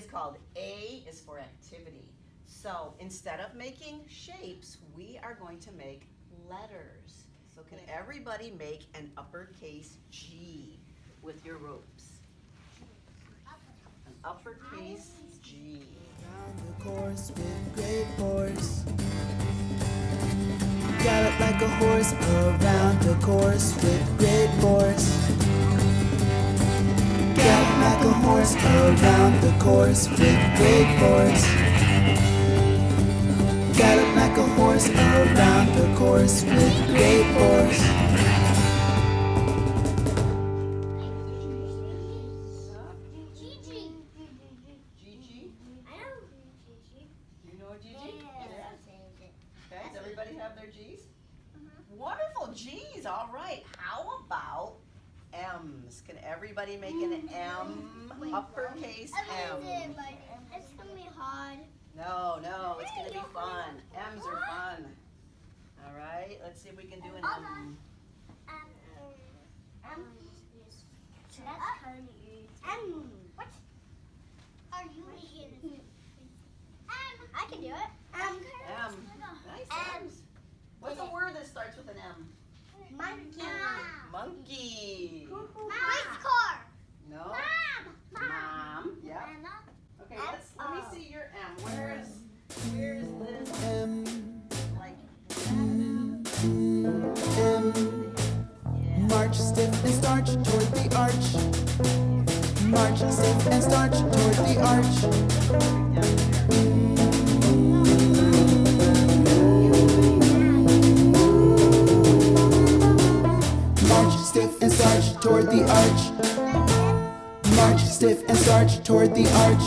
is called A is for activity. So instead of making shapes, we are going to make letters. So can everybody make an uppercase G with your ropes? An uppercase G. Round the course with great force. Gallop like a horse around the course with great force. Gallop like a horse around the course with great force. Gallop like a horse around the course with great force. Gigi. Do you know a Gigi? Okay, does everybody have their G's? Wonderful, G's, all right. How about M's? Can everybody make an M, uppercase M? It's gonna be hard. No, it's gonna be fun. M's are fun. All right, let's see if we can do an M. So that's kind of easy. What? Are you making? I can do it. M. Nice M's. What's a word that starts with an M? Monkey. Monkey. Race car. No. Mom. Yeah. Okay, let me see your M. Where's this? M, Like M. yeah. March stiff and starch toward the arch. March stiff and starch toward the arch. March stiff and starch toward the arch. March stiff and starch toward the arch.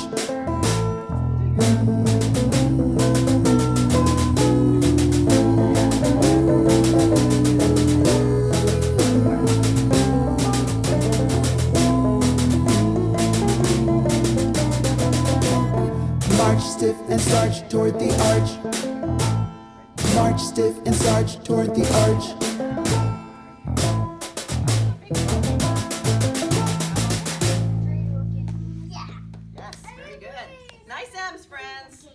March stiff and starch toward the arch. March stiff and starch toward the arch. Yes, very good. Nice M's, friends.